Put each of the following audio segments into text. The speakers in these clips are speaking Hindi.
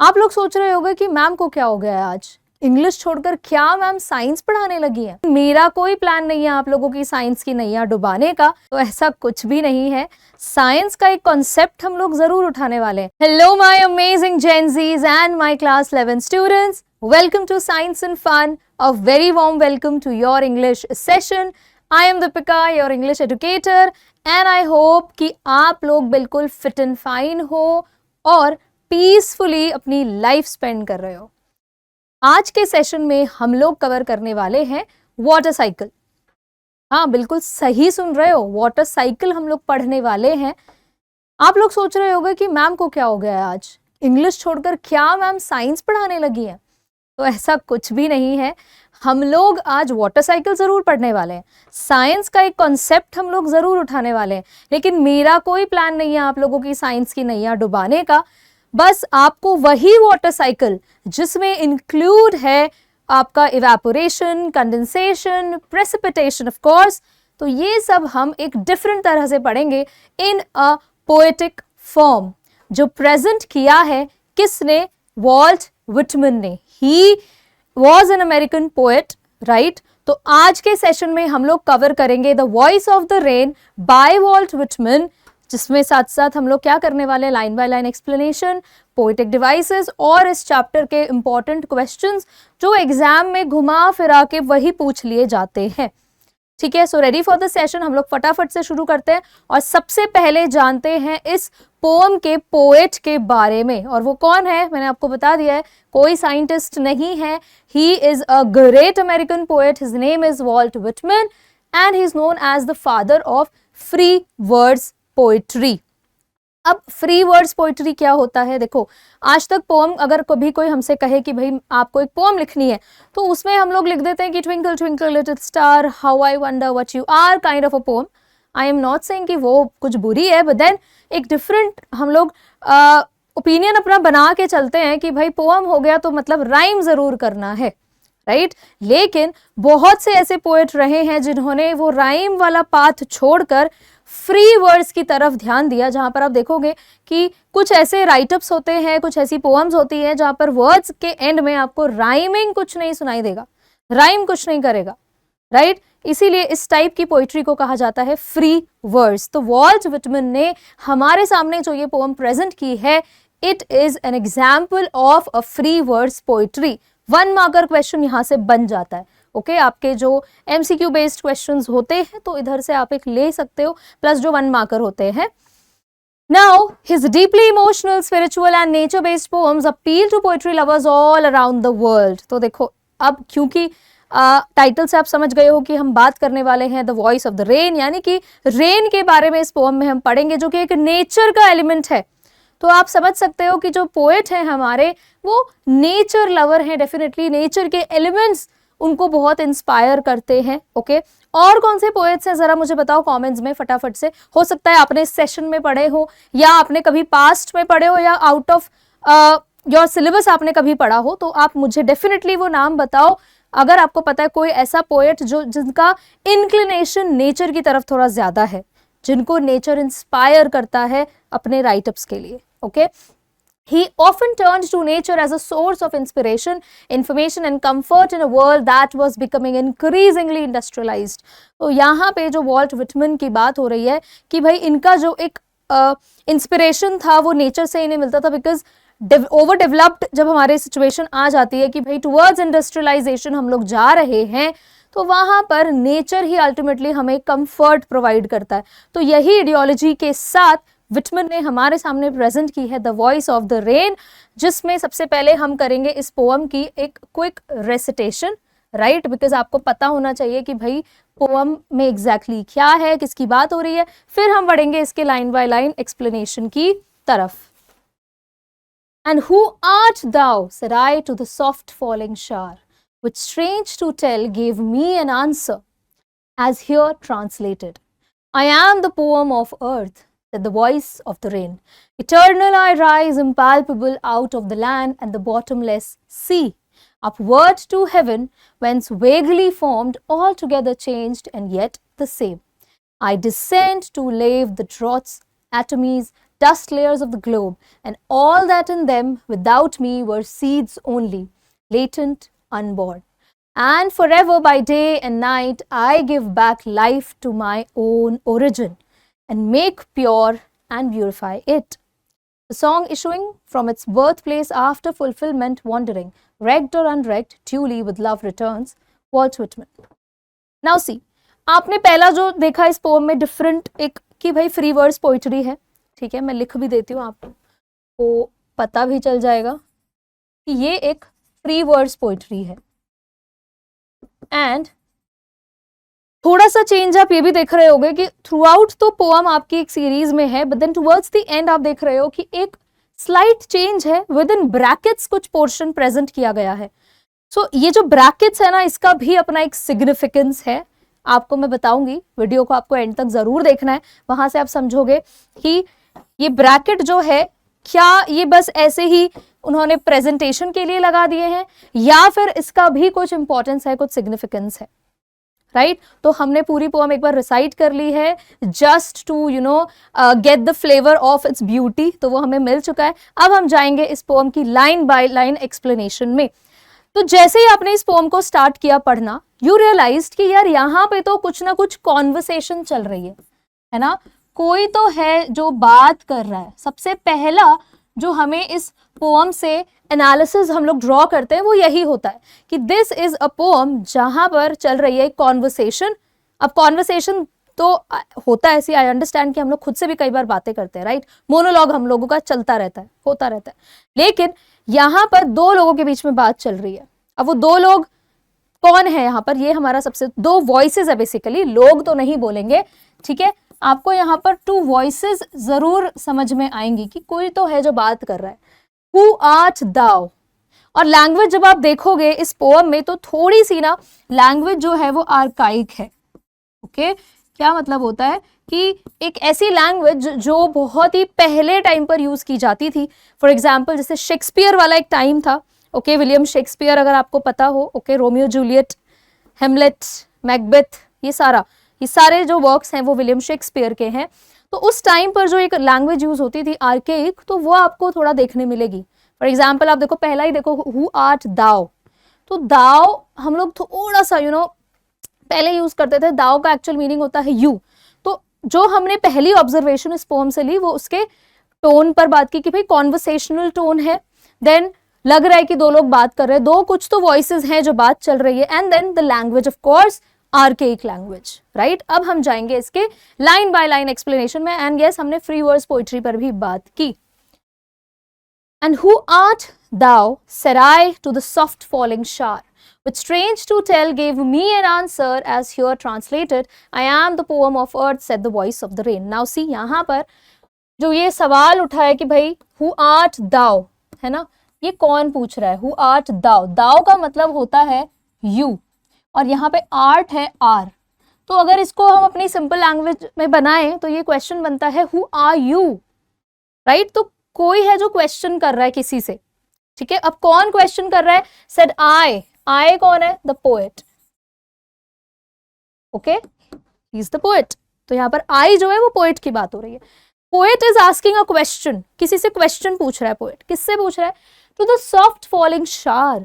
आप लोग सोच रहे होंगे कि मैम को क्या हो गया है आज, इंग्लिश छोड़कर क्या मैम साइंस पढ़ाने लगी हैं। मेरा कोई प्लान नहीं है आप लोगों की साइंस की नैया डुबाने का, तो ऐसा कुछ भी नहीं है। साइंस का एक कॉन्सेप्ट हम लोग जरूर उठाने वाले हैं। Hello my amazing Gen Zs and my class 11 students, welcome to science and fun. A very warm welcome to your English session. I am Deepika, your English educator, and I hope कि आप लोग बिल्कुल फिट एंड फाइन हो और पीसफुली अपनी लाइफ स्पेंड कर रहे हो। आज के सेशन में हम लोग कवर करने वाले हैं वाटर साइकिल। हाँ, बिल्कुल सही सुन रहे हो, वाटर साइकिल हम लोग पढ़ने वाले हैं। आप लोग सोच रहे होंगे कि मैम को क्या हो गया है आज, इंग्लिश छोड़कर क्या मैम साइंस पढ़ाने लगी हैं। तो ऐसा कुछ भी नहीं है। हम लोग आज वाटर साइकिल जरूर पढ़ने वाले हैं, साइंस का एक कॉन्सेप्ट हम लोग जरूर उठाने वाले हैं, लेकिन मेरा कोई प्लान नहीं है आप लोगों की साइंस की नैया डुबाने का। बस आपको वही वाटर साइकिल जिसमें इंक्लूड है आपका evaporation, condensation, precipitation of course, तो ये सब हम एक डिफरेंट तरह से पढ़ेंगे इन अ पोएटिक फॉर्म। जो प्रेजेंट किया है किसने? वॉल्ट विटमन ने। He was an American poet, right. तो आज के सेशन में हम लोग कवर करेंगे the voice of the rain bye vault Whitman, जिसमें साथ साथ हम लोग क्या करने वाले, line by line explanation, poetic devices और इस चैप्टर के इंपॉर्टेंट क्वेश्चंस जो एग्जाम में घुमा फिरा के वही पूछ लिए जाते हैं। ठीक है, so ready for the session. हम लोग फटाफट से शुरू करते हैं और सबसे पहले जानते हैं इस पोम के पोएट के बारे में। और वो कौन है मैंने आपको बता दिया है, कोई साइंटिस्ट नहीं है। He is a great American poet, his name is Walt Whitman and he is known as the father of free words poetry. अब फ्री वर्ड्स पोइट्री क्या होता है? देखो, आज तक पोम अगर कभी कोई हमसे कहे कि भाई आपको एक पोम लिखनी है, तो उसमें हम लोग लिख देते हैं कि twinkle twinkle little star, how I wonder what you are, kind of a poem. I am not saying कि वो कुछ बुरी है, बट देन एक डिफरेंट हम लोग ओपिनियन अपना बना के चलते हैं कि भाई पोम हो गया तो मतलब राइम जरूर करना है, राइट। लेकिन बहुत से ऐसे पोएट रहे हैं जिन्होंने वो राइम वाला पाथ छोड़कर फ्री वर्ड्स की तरफ ध्यान दिया, जहां पर आप देखोगे कि कुछ ऐसे राइटअप्स होते हैं, कुछ ऐसी पोएम्स होती हैं जहां पर वर्ड्स के एंड में आपको राइमिंग कुछ नहीं सुनाई देगा, राइम कुछ नहीं करेगा, राइट। इसीलिए इस टाइप की पोइट्री को कहा जाता है फ्री वर्ड्स। तो वॉल्ट विटमन ने हमारे सामने जो ये पोएम प्रेजेंट की है, it is an example of a free words poetry. 1 marker question यहां से बन जाता है। ओके, आपके जो एमसीक्यू बेस्ड क्वेश्चंस होते हैं तो इधर से आप एक ले सकते हो, प्लस जो 1 मार्कर होते हैं। Now his deeply emotional, spiritual and nature based poems appeal to poetry lovers all around the world. तो देखो, अब क्योंकि टाइटल से आप समझ गए हो कि हम बात करने वाले हैं the voice of the rain, यानी कि रेन के बारे में इस पोएम में हम पढ़ेंगे, जो कि एक नेचर का एलिमेंट है। तो आप समझ सकते हो कि जो पोएट हैं हमारे, वो नेचर लवर हैं। डेफिनेटली नेचर के एलिमेंट्स उनको बहुत इंस्पायर करते हैं। ओके, और कौन से पोएट्स हैं जरा मुझे बताओ कमेंट्स में फटाफट से। हो सकता है आपने इस सेशन में पढ़े हो, या आपने कभी पास्ट में पढ़े हो, या आउट ऑफ योर सिलेबस आपने कभी पढ़ा हो, तो आप मुझे डेफिनेटली वो नाम बताओ अगर आपको पता है कोई ऐसा पोएट जो जिनका इंक्लिनेशन नेचर की तरफ थोड़ा ज्यादा है, जिनको नेचर इंस्पायर करता है अपने राइटअप्स के लिए। Okay, he often turned to nature as a source of inspiration, information and comfort in a world that was becoming increasingly industrialized। तो यहाँ पे जो वॉल्ट विटमन की बात हो रही है कि भाई इनका जो एक इंस्पिरेशन था वो नेचर से इन्हें मिलता था, बिकॉज ओवर डेवलप्ड जब हमारे सिचुएशन आ जाती है कि भाई टुवर्ड्स इंडस्ट्रियलाइजेशन हम लोग जा रहे हैं, तो वहां पर नेचर ही अल्टीमेटली हमें कंफर्ट प्रोवाइड करता है। तो यही आइडियोलॉजी के साथ विटमन ने हमारे सामने प्रेजेंट की है the voice of the rain, जिसमें सबसे पहले हम करेंगे इस पोएम की एक क्विक रेसिटेशन, राइट, बिकॉज आपको पता होना चाहिए कि भाई पोएम में एग्जैक्टली क्या है, किसकी बात हो रही है। फिर हम बढ़ेंगे इसके लाइन बाय लाइन एक्सप्लेनेशन की तरफ। And who art thou, said I to the soft falling shower, which strange to tell gave me an answer, as here translated. I am the poem of earth, said the voice of the rain. Eternal I rise, impalpable out of the land and the bottomless sea, upward to heaven, whence vaguely formed, altogether changed and yet the same. I descend to lave the droughts, atomies, dust layers of the globe, and all that in them without me were seeds only, latent, unborn. And forever by day and night I give back life to my own origin and make pure and purify it. The song issuing from its birthplace after fulfillment wandering, wrecked or unwrecked, duly with love returns, Walt Whitman. Now see, आपने पहला जो देखा इस पोम में डिफरेंट एक कि भाई फ्री वर्ड्स पोइट्री है, ठीक है, मैं लिख भी देती हूँ, आपको पता भी चल जाएगा कि ये एक फ्री वर्ड्स पोइट्री है. एंड थोड़ा सा चेंज आप ये भी देख रहे होंगे कि थ्रू आउट तो पोअम आपकी एक सीरीज में है, but then towards the end आप देख रहे हो कि एक स्लाइट चेंज है, विद इन ब्रैकेट्स कुछ पोर्शन प्रेजेंट किया गया है. सो ये जो ब्रैकेट्स है ना, इसका भी अपना एक सिग्निफिकेंस है, आपको मैं बताऊंगी. वीडियो को आपको एंड तक जरूर देखना है, वहां से आप समझोगे कि ये ब्रैकेट जो है क्या ये बस ऐसे ही उन्होंने प्रेजेंटेशन के लिए लगा दिए हैं या फिर इसका भी कुछ इंपॉर्टेंस है, कुछ सिग्निफिकेंस है, राइट. तो हमने पूरी पोएम एक बार रिसाइट कर ली है just to get the flavour of its beauty, तो वो हमें मिल चुका है. अब हम जाएंगे इस पोएम की लाइन बाय लाइन एक्सप्लेनेशन में. तो जैसे ही आपने इस पोएम को स्टार्ट किया पढ़ना, यू रियलाइज्ड कि यार यहाँ पे तो कुछ ना कुछ कॉन्वर्सेशन चल रही है ना, कोई तो है जो बात कर रहा है. सबसे पहला जो हमें इस पोएम से एनालिसिस हम लोग ड्रॉ करते हैं वो यही होता है कि दिस इज अ पोएम जहां पर चल रही है कॉन्वर्सेशन. अब कॉन्वर्सेशन तो होता है ऐसी, आई अंडरस्टैंड कि हम लोग खुद से भी कई बार बातें करते हैं, राइट. मोनोलॉग हम लोगों का चलता रहता है, होता रहता है, लेकिन यहाँ पर दो लोगों के बीच में बात चल रही है. अब वो दो लोग कौन है यहाँ पर, ये हमारा सबसे दो वॉइसेस है बेसिकली, लोग तो नहीं बोलेंगे, ठीक है. आपको यहाँ पर टू वॉइसेस जरूर समझ में आएंगी कि कोई तो है जो बात कर रहा है. Who art thou. और लैंग्वेज जब आप देखोगे इस पोएम में तो थोड़ी सी ना लैंग्वेज जो है वो आर्काइक है. ओके क्या मतलब होता है कि एक ऐसी लैंग्वेज जो बहुत ही पहले टाइम पर यूज की जाती थी. फॉर एग्जाम्पल जैसे शेक्सपियर वाला एक टाइम था, ओके, विलियम शेक्सपियर अगर आपको पता हो, ओके, रोमियो जूलियट, हेमलेट, मैकबेथ, ये सारे जो वर्क्स हैं वो विलियम शेक्सपियर के हैं. तो उस टाइम पर जो एक लैंग्वेज यूज होती थी आर्केइक, तो वो आपको थोड़ा देखने मिलेगी. फॉर एग्जाम्पल आप देखो, पहला ही देखो, हु आर्ट दाउ. तो दाउ हम लोग थोड़ा सा पहले यूज करते थे, दाउ का एक्चुअल मीनिंग होता है यू. तो जो हमने पहली ऑब्जर्वेशन इस पोएम से ली वो उसके टोन पर बात की कि भाई कॉन्वर्सेशनल टोन है, देन लग रहा है कि दो लोग बात कर रहे हैं, दो कुछ तो वॉइसेस हैं जो बात चल रही है, and then the language of course archaic language, right. अब हम जाएंगे इसके लाइन बाय लाइन एक्सप्लेनेशन में. एंड यस, हमने फ्री वर्ड्स पोइट्री पर भी बात की. And who art thou said I to the soft falling shower, which strange to tell gave me an answer as here translated, I am the poem of earth, said the voice of the rain. Now see, यहाँ पर जो ये सवाल उठा है कि भाई हु आर्ट दाउ, है ना, ये कौन पूछ रहा है. हु आर्ट दाउ, दाउ का मतलब होता है यू, और यहाँ पे आर्ट है आर. तो अगर इसको हम अपनी सिंपल लैंग्वेज में बनाएं तो ये क्वेश्चन बनता है हु आर यू, राइट. तो कोई है जो क्वेश्चन कर रहा है किसी से, ठीक है. अब कौन क्वेश्चन कर रहा है, सेड आई कौन है, the poet, okay, he is the poet. तो यहाँ पर आई जो है वो पोएट की बात हो रही है. Poet is asking a question, किसी से क्वेश्चन पूछ रहा है पोएट. किससे पूछ रहा है, टू द सॉफ्ट फॉलिंग शार.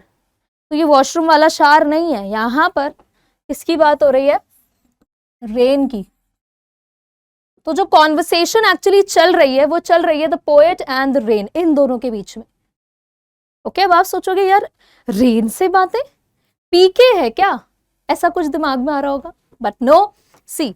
तो ये वॉशरूम वाला शार नहीं है, यहाँ पर किसकी बात हो रही है, रेन की. तो जो कॉन्वर्सेशन एक्चुअली चल रही है वो चल रही है the poet and the rain, इन दोनों के बीच में. ओके, अब आप सोचोगे यार रेन से बातें, पीके है क्या, ऐसा कुछ दिमाग में आ रहा होगा, बट नो. सी,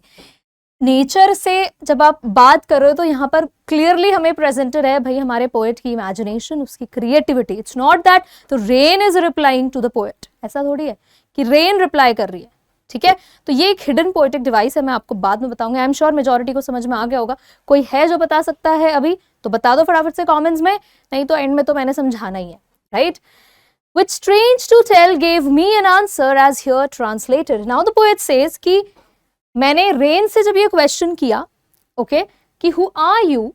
नेचर से जब आप बात कर रहे हो तो यहाँ पर क्लियरली हमें प्रेजेंटेड है भाई हमारे पोएट की इमेजिनेशन, उसकी creativity. It's not that the rain is replying to the poet, ऐसा थोड़ी है कि रेन रिप्लाई कर रही है, ठीक है. तो ये एक हिडन पोएटिक डिवाइस है, मैं आपको बाद में बताऊंगा. आई एम श्योर मेजॉरिटी को समझ में आ गया होगा. कोई है जो बता सकता है अभी तो बता दो फटाफट से कॉमेंट्स में, नहीं तो एंड में तो मैंने समझाना ही है, right. Which strange to tell gave me an answer as here translated. Now the poet says कि मैंने रेन से जब ये क्वेश्चन किया, ओके, कि who are you,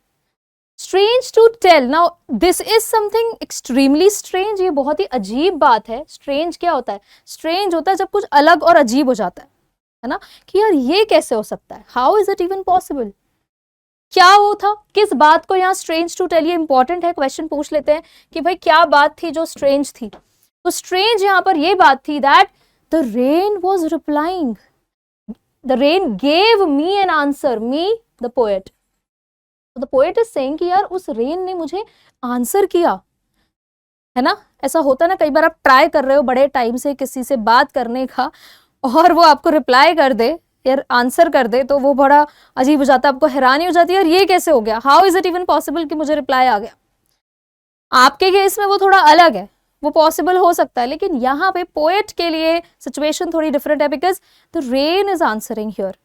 strange to tell. Now this is something extremely strange. ये बहुत ही अजीब बात है. स्ट्रेंज क्या होता है, स्ट्रेंज होता है जब कुछ अलग और अजीब हो जाता है ना, कि यार ये कैसे हो सकता है, how is it even possible. क्या वो था, किस बात को यहाँ स्ट्रेंज टू टेल, ये इंपॉर्टेंट है, क्वेश्चन पूछ लेते हैं कि भाई क्या बात थी जो स्ट्रेंज थी। तो स्ट्रेंज यहाँ पर ये बात थी that the rain was replying, the rain gave me an answer, me the poet. The poet is saying कि यार उस रेन ने मुझे आंसर किया, है ना। ऐसा होता है ना, कई बार आप ट्राई कर रहे हो बड़े टाइम से किसी से बात करने का और वो आपको रिप्लाई कर दे यार, आंसर कर दे, तो वो बड़ा अजीब हो जाता है, आपको हैरानी हो जाती है यार ये कैसे हो गया, how is it even possible कि मुझे रिप्लाई आ गया। आपके केस में वो थोड़ा अलग है, वो पॉसिबल हो सकता है, लेकिन यहाँ पे पोएट के लिए सिचुएशन थोड़ी डिफरेंट है, because the rain is answering here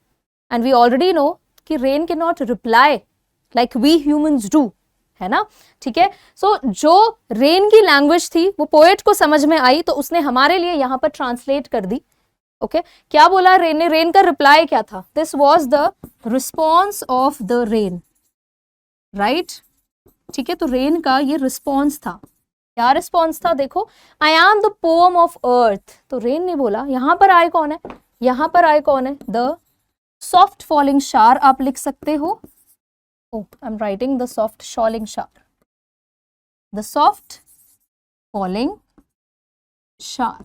and we already know कि rain can not reply like we humans do, है ना। ठीक है, सो जो रेन की लैंग्वेज थी वो पोएट को समझ में आई, तो उसने हमारे लिए यहाँ पर ट्रांसलेट कर दी। ओके क्या बोला रेन ने, रेन का रिप्लाई क्या था, this was the response of the rain, right. ठीक है, तो रेन का ये रिस्पॉन्स था। क्या रिस्पॉन्स था, देखो, आई am the poem of earth. तो रेन ने बोला, यहां पर आए कौन है, यहां पर आए कौन है, द सॉफ्ट फॉलिंग शार आप लिख सकते हो। Oh, I'm writing the soft falling shower. The soft falling shower.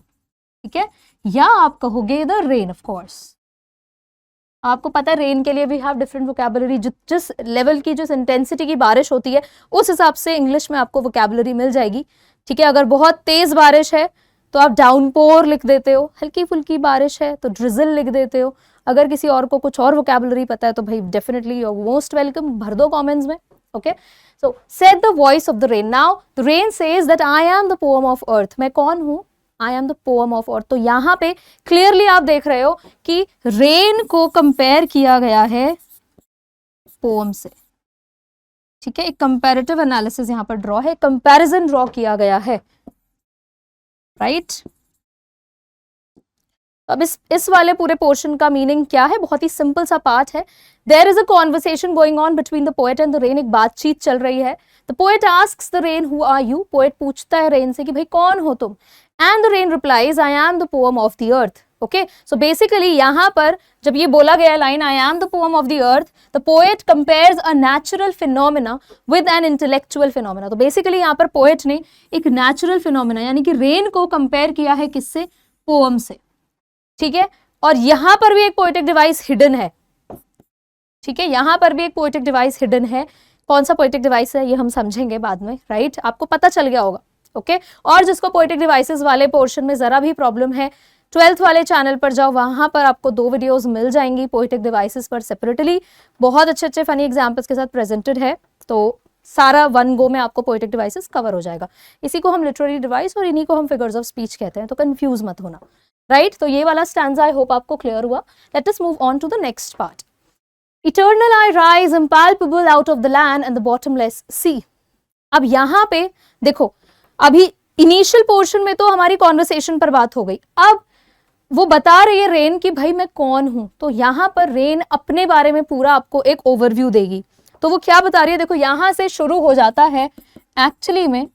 ठीक है, या आप कहोगे द रेन, ऑफ कोर्स। आपको पता है रेन के लिए भी हैव डिफरेंट वोकैबुलरी, जिस लेवल की, जिस इंटेंसिटी की बारिश होती है उस हिसाब से इंग्लिश में आपको वोकैबुलरी मिल जाएगी। ठीक है, अगर बहुत तेज बारिश है तो आप डाउनपोर लिख देते हो, हल्की फुल्की बारिश है तो ड्रिजल लिख देते हो। अगर किसी और को कुछ और वोकैबुलरी पता है तो भाई definitely you are most welcome, भर दो कमेंट्स में। Okay, so said the voice of the rain, now the rain says that I am the poem of earth. मैं कौन हूं, I am the poem of earth. तो यहाँ पे क्लियरली आप देख रहे हो कि रेन को कंपेयर किया गया है पोएम से। ठीक है, एक कंपैरेटिव एनालिसिस यहाँ पर ड्रॉ है, कंपैरिजन ड्रॉ किया गया है, राइट। अब इस वाले पूरे पोर्शन का मीनिंग क्या है, बहुत ही सिंपल सा पार्ट है। There is a conversation going on between the poet and the rain, एक बातचीत चल रही है। The poet asks the rain who are you, poet पूछता है रेन से कि भाई कौन हो तुम, and the rain replies I am the poem of the earth. Okay, so basically यहाँ पर जब ये बोला गया line I am the poem of the earth, the poet compares a natural phenomena with an intellectual phenomena. तो बेसिकली यहाँ पर पोएट ने एक नेचुरल फिनोमिना यानी कि रेन को कंपेयर किया है किससे, पोएम से। ठीक है, और यहां पर भी एक पोएटिक डिवाइस हिडन है। ठीक है, यहां पर भी एक पोएटिक डिवाइस हिडन है। कौन सा पोएटिक डिवाइस है ये हम समझेंगे बाद में, राइट। आपको पता चल गया होगा। ओके, और जिसको पोएटिक डिवाइसेस वाले पोर्शन में जरा भी प्रॉब्लम है, 12th वाले चैनल पर जाओ, वहां पर आपको 2 वीडियोस मिल जाएंगी पोएटिक डिवाइसेस पर सेपरेटली, बहुत अच्छे अच्छे फनी एग्जाम्पल्स के साथ प्रेजेंटेड है। तो सारा वन गो में आपको पोएटिक डिवाइसेस कवर हो जाएगा। इसी को हम लिटरेरी डिवाइस और इन्हीं को हम फिगर्स ऑफ स्पीच कहते हैं, तो कंफ्यूज मत होना, राइट। तो ये वाला स्टैंजा आई होप आपको क्लियर हुआ। Let us move on to the next part. Eternal I rise impalpable out of the land and the bottomless sea. अब यहाँ पे देखो, अभी इनिशियल पोर्शन में तो हमारी कॉन्वर्सेशन पर बात हो गई, अब वो बता रही है रेन कि भाई मैं कौन हूं। तो यहाँ पर रेन अपने बारे में पूरा आपको एक ओवरव्यू देगी। तो वो क्या बता रही है, देखो यहां से शुरू हो जाता है एक्चुअली में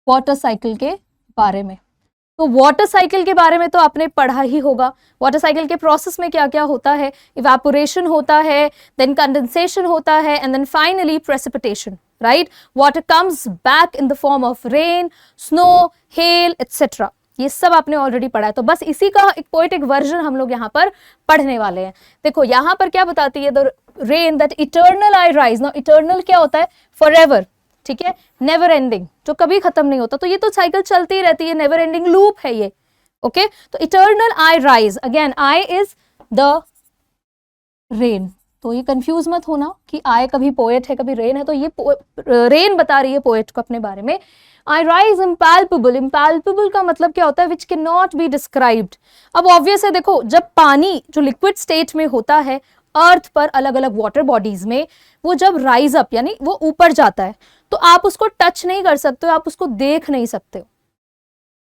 वाटर साइकिल के बारे में। तो वाटर साइकिल के बारे में तो आपने पढ़ा ही होगा। वाटर साइकिल के प्रोसेस में क्या क्या होता है, इवेपोरेशन होता है, देन कंडेंसेशन होता है, and then finally precipitation, right. Water comes back in the form of rain, snow, hail etcetera. ये सब आपने ऑलरेडी पढ़ा है। तो बस इसी का एक पोएटिक वर्जन हम लोग यहाँ पर पढ़ने वाले हैं। देखो यहाँ पर क्या बताती है, the rain that eternal I rise. Now eternal क्या होता है, फॉरएवर, ठीक है, नेवर एंडिंग, जो कभी खत्म नहीं होता। तो ये तो साइकिल चलती ही रहती है, नेवर एंडिंग लूप है ये। ओके, तो eternal I rise, again I is the rain. तो ये कंफ्यूज मत होना कि आई कभी पोएट है कभी रेन है। तो ये रेन बता रही है पोएट को अपने बारे में। आई राइज इम्पैल्पेबल, इम्पैल्पेबल का मतलब क्या होता है, which can not be described. अब ऑब्वियस है, देखो जब पानी जो लिक्विड स्टेट में होता है अर्थ पर अलग अलग वाटर बॉडीज में, वो जब राइज अप यानी वो ऊपर जाता है तो आप उसको टच नहीं कर सकते हो, आप उसको देख नहीं सकते हो।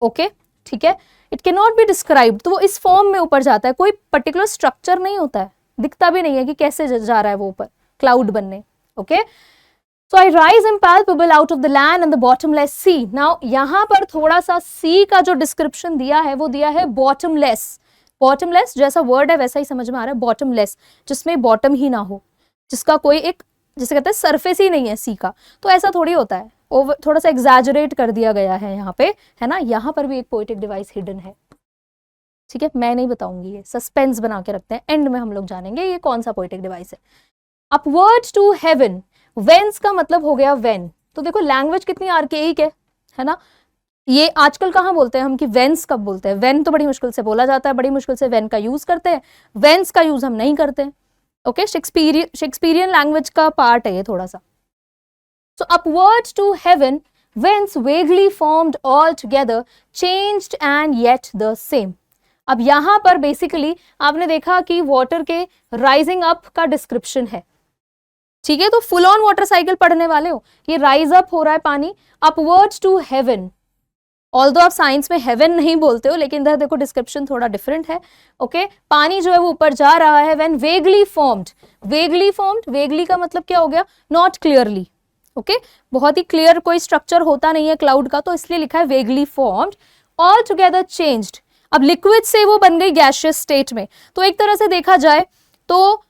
ओके, ठीक है, it can not be described. तो वो इस फॉर्म में ऊपर जाता है, कोई पर्टिकुलर स्ट्रक्चर नहीं होता है, दिखता भी नहीं है कि कैसे जा रहा है वो ऊपर क्लाउड बनने। Okay, so I rise impalpable out of the land and the bottomless sea. Now यहाँ पर थोड़ा सा सी का जो डिस्क्रिप्शन दिया है वो दिया है बॉटमलेस। बॉटमलेस जैसा वर्ड है वैसा ही समझ में आ रहा है, बॉटमलेस जिसमें बॉटम ही ना हो। जिसका कोई एक, जिसे कहते हैं सरफेस ही नहीं है सी का। तो ऐसा थोड़ी होता है, थोड़ा सा एग्जैजरेट कर दिया गया है यहाँ पे, है ना। यहाँ पर भी एक पोएटिक डिवाइस हिडन है, ठीक है। मैं नहीं बताऊंगी, ये सस्पेंस बना के रखते हैं, एंड में हम लोग जानेंगे ये कौन सा पोएटिक डिवाइस है। अपवर्ड टू हेवन, वेंस का मतलब हो गया वेन। तो देखो लैंग्वेज कितनी आर्केइक है ना। ये आजकल कहाँ बोलते हैं हम कि वेंस कब बोलते हैं? वेन तो बड़ी मुश्किल से बोला जाता है, बड़ी मुश्किल से वेन का यूज करते हैं, वेंस का यूज हम नहीं करते हैं। ओके, शेक्सपियरियन लैंग्वेज का पार्ट है ये थोड़ा सा। So upward to heaven, whence vaguely formed all together, changed and yet the same. अब यहां पर बेसिकली आपने देखा कि वाटर के राइजिंग अप का डिस्क्रिप्शन है, ठीक है। तो फुल ऑन वाटर साइकिल पढ़ने वाले हो, ये राइज अप हो रहा है पानी अपवर्ड्स टू हेवन। ऑल्दो आप साइंस में हेवन नहीं बोलते हो, लेकिन इधर देखो डिस्क्रिप्शन थोड़ा डिफरेंट है। ओके, पानी जो है वो ऊपर जा रहा है। When vaguely formed, vaguely formed, vaguely का मतलब क्या हो गया? Not clearly. ओके, बहुत ही क्लियर कोई स्ट्रक्चर होता नहीं है क्लाउड का, तो इसलिए लिखा है vaguely formed, all together changed. अब लिक्विड से वो बन गई गैसियस स्टेट में, तो एक तरह से देखा जाए तो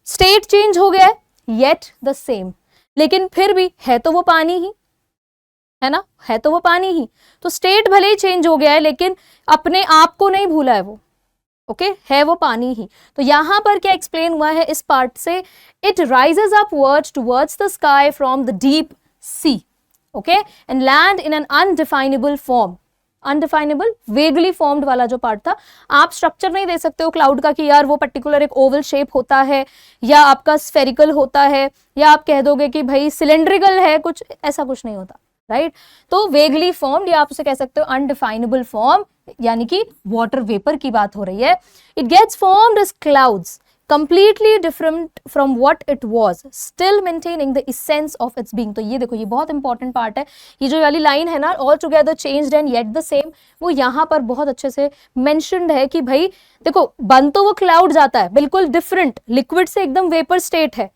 स्टेट चेंज हो गया है, येट द सेम, लेकिन फिर भी है तो वो पानी ही, है ना, है तो वो पानी ही। तो स्टेट भले ही चेंज हो गया है, लेकिन अपने आप को नहीं भूला है वो। ओके, है वो पानी ही। तो यहां पर क्या एक्सप्लेन हुआ है इस पार्ट से? It rises upwards towards the sky from the deep C, okay, and land in an undefinable form. Undefinable, vaguely formed वाला जो पार्ट था, आप स्ट्रक्चर नहीं दे सकते हो क्लाउड का कि यार वो पर्टिकुलर एक ओवल शेप होता है, या आपका स्फेरिकल होता है, या आप कह दोगे कि भाई सिलेंड्रिकल है, कुछ ऐसा कुछ नहीं होता, राइट। तो वेगली फॉर्म्ड, या आप उसे कह सकते हो अनडिफाइनेबल फॉर्म, यानी कि वाटर वेपर की बात हो रही है। It gets formed as clouds, completely different from what it was, still maintaining the essence of its being। तो ये देखो, ये बहुत इंपॉर्टेंट पार्ट है। ये जो वाली लाइन है ना, all together changed and yet the same, वो यहाँ पर बहुत अच्छे से मेंशन्ड है कि भाई देखो, बन तो वो क्लाउड जाता है, बिल्कुल डिफरेंट, लिक्विड से एकदम वेपर स्टेट है,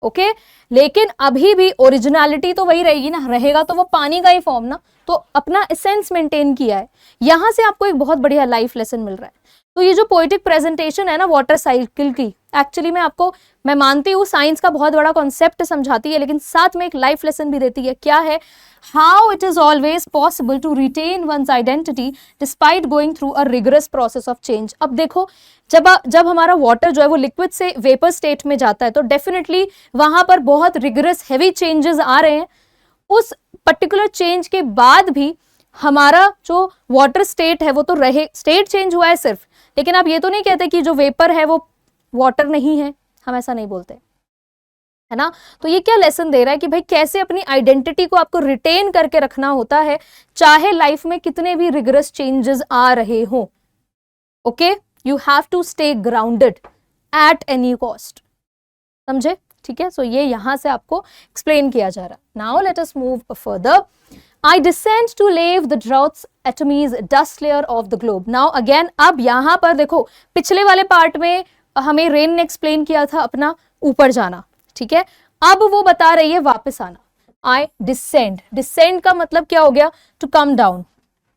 ओके, लेकिन अभी भी ओरिजिनलिटी तो वही रहेगी ना, रहेगा तो वो पानी का ही फॉर्म ना, तो अपना एसेंस मेंटेन किया है। यहां से आपको एक बहुत बढ़िया लाइफ लेसन मिल रहा है। तो ये जो पोएटिक प्रेजेंटेशन है ना वाटर साइकिल की, एक्चुअली में आपको, मैं मानती हूँ साइंस का बहुत बड़ा कॉन्सेप्ट समझाती है, लेकिन साथ में एक लाइफ लेसन भी देती है। क्या है? How it is always possible to retain one's identity despite going through a rigorous process of change. अब देखो, जब हमारा वाटर जो है वो लिक्विड से वेपर स्टेट में जाता है, तो डेफिनेटली वहां पर बहुत रिगरस हैवी चेंजेस आ रहे हैं। उस पर्टिकुलर चेंज के बाद भी हमारा जो वाटर स्टेट है वो तो रहे, स्टेट चेंज हुआ है सिर्फ, लेकिन आप ये तो नहीं कहते कि जो वेपर है वो वाटर नहीं है, हम ऐसा नहीं बोलते, है ना। तो ये क्या लेसन दे रहा है कि भाई कैसे अपनी आइडेंटिटी को आपको रिटेन करके रखना होता है, चाहे लाइफ में कितने भी रिगरस चेंजेस आ रहे हो। Okay, you have to stay grounded at any cost, समझे? ठीक है, सो ये यहां से आपको एक्सप्लेन किया जा रहा है। Now let us move further. I descend to lave the droughts atomies dust layer of the globe. Now again, अब यहाँ पर देखो, पिछले वाले पार्ट में हमें रेन ने एक्सप्लेन किया था अपना ऊपर जाना, ठीक है, अब वो बता रही है वापस आना। I descend, descend का मतलब क्या हो गया? To come down,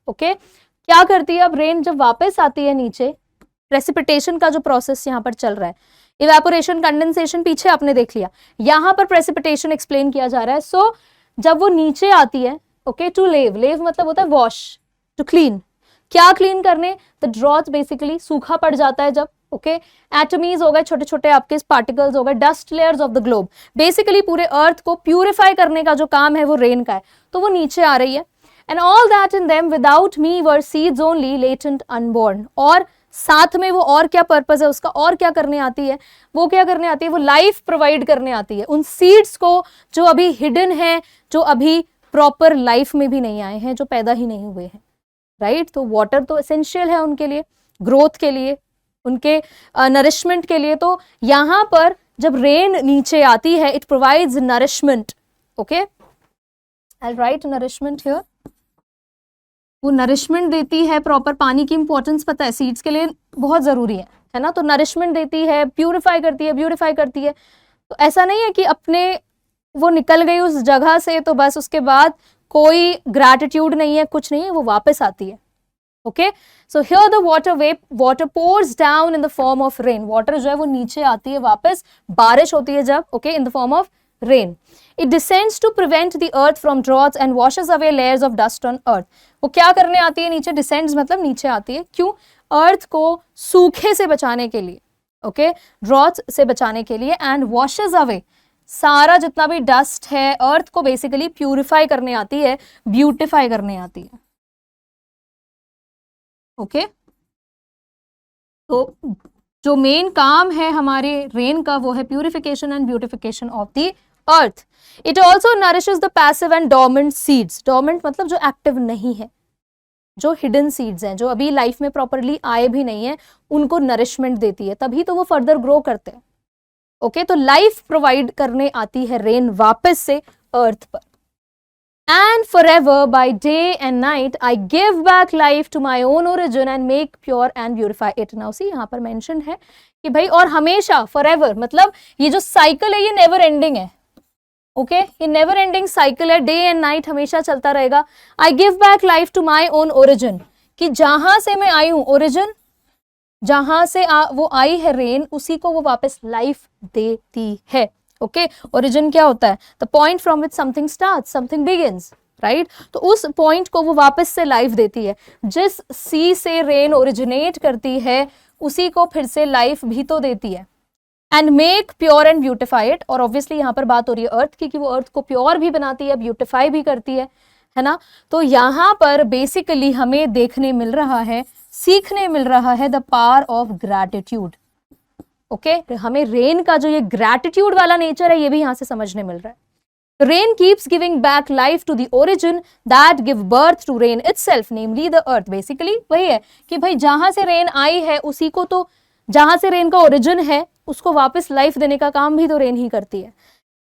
okay. क्या करती है अब रेन जब वापस आती है नीचे? प्रेसिपिटेशन का जो प्रोसेस यहाँ पर चल रहा है, इवेपोरेशन, कंडेंसेशन पीछे आपने देख लिया, यहाँ पर प्रेसिपिटेशन एक्सप्लेन किया जा रहा है। सो जब वो नीचे आती है, ओके, टू लेव, लेव मतलब होता है वॉश, टू क्लीन, क्या क्लीन करने? द ड्रॉट्स, बेसिकली सूखा पड़ जाता है जब, ओके, एटमीज हो गए, छोटे छोटे आपके पार्टिकल्स हो गए, dust layers of the globe, basically पूरे अर्थ को प्यूरिफाई करने का जो काम है वो रेन का है, तो वो नीचे आ रही है। And all that in them without me were seeds only latent unborn, और साथ में वो और क्या पर्पस है उसका, और क्या करने आती है? वो क्या करने आती है? वो लाइफ प्रोवाइड करने आती है उन सीड्स को जो अभी हिडन है, जो अभी प्रॉपर लाइफ में भी नहीं आए हैं, जो पैदा ही नहीं हुए हैं, राइट। तो वाटर तो एसेंशियल है उनके लिए, ग्रोथ के लिए, उनके नरिशमेंट के लिए। तो यहाँ पर जब रेन नीचे आती है, it provides nourishment, okay, I right nourishment here, वो नरिशमेंट देती है प्रॉपर। पानी की इंपॉर्टेंस पता है, सीड्स के लिए बहुत जरूरी है ना। तो नरिशमेंट देती है, प्यूरिफाई करती है, ब्यूटिफाई करती है। तो ऐसा नहीं है कि अपने वो निकल गई उस जगह से तो बस उसके बाद कोई ग्रैटिट्यूड नहीं है, कुछ नहीं है, वो वापस आती है, okay, so here the water pores down in the form of rain, water जो है वो नीचे आती है वापस, बारिश होती है जब, okay, in the form of rain. It descends to prevent the earth from droughts and washes away layers of dust on earth. वो क्या करने आती है नीचे, descends मतलब नीचे आती है, क्यों, अर्थ को सूखे से बचाने के लिए, ओके, ड्रॉट्स से बचाने के लिए, एंड वॉशेज अवे, सारा जितना भी डस्ट है अर्थ को बेसिकली प्यूरिफाई करने आती है, ब्यूटिफाई करने आती है. ओके, तो जो मेन काम है हमारे रेन का वो है purification and beautification of the earth. It also nourishes the passive and dormant seeds. Dormant मतलब जो एक्टिव नहीं है, जो हिडन सीड्स हैं, जो अभी लाइफ में प्रॉपरली आए भी नहीं है, उनको नरिशमेंट देती है, तभी तो वो फर्दर ग्रो करते हैं. ओके, तो लाइफ प्रोवाइड करने आती है रेन वापस से अर्थ पर. And forever by day and night I give back life to my own origin and make pure and purify it. Now see, यहाँ पर मेंशन है कि भाई और हमेशा, forever मतलब ये जो साइकिल है ये नेवर एंडिंग है. ओके, ये नेवर एंडिंग साइकिल है, डे एंड नाइट हमेशा चलता रहेगा. I give back life to my own origin, कि जहां से मैं आई हूं, ओरिजिन जहां से वो आई है रेन, उसी को वो वापस लाइफ देती है. ओके, ओरिजिन क्या होता है, the point from which something start, something begins, right. तो उस पॉइंट को वो वापस से लाइफ देती है. जिस सी से रेन ओरिजिनेट करती है उसी को फिर से लाइफ भी तो देती है. And make pure and beautify it, और ऑब्वियसली यहाँ पर बात हो रही है अर्थ की, कि वो अर्थ को प्योर भी बनाती है, ब्यूटिफाई भी करती है ना. तो यहाँ पर बेसिकली हमें देखने मिल रहा है, सीखने मिल रहा है the power of gratitude. Okay, हमें रेन का जो ये ग्रैटिट्यूड वाला नेचर है ये भी यहाँ से समझने मिल रहा है. Rain keeps giving back life to the origin that give birth to rain itself, namely the earth. Basically वही है कि भाई जहां से रेन आई है उसी को तो, जहां से रेन का ओरिजिन है उसको वापस लाइफ देने का काम भी तो रेन ही करती है.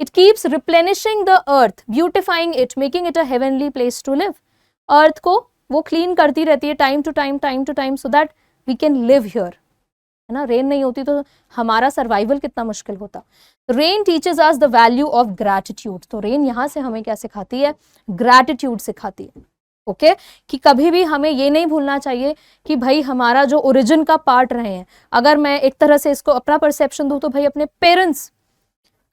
It keeps replenishing the earth, beautifying it, making it a heavenly place to live. Earth को वो क्लीन करती रहती है time to time, so that we can live here, है ना. रेन नहीं होती तो हमारा सर्वाइवल कितना मुश्किल होता. Rain teaches us the value of gratitude. तो रेन यहाँ से हमें क्या सिखाती है, ग्रैटिट्यूड सिखाती है. ओके, कि कभी भी हमें ये नहीं भूलना चाहिए कि भाई हमारा जो ओरिजिन का पार्ट रहे हैं, अगर मैं एक तरह से इसको अपना परसेप्शन दूं तो भाई अपने पेरेंट्स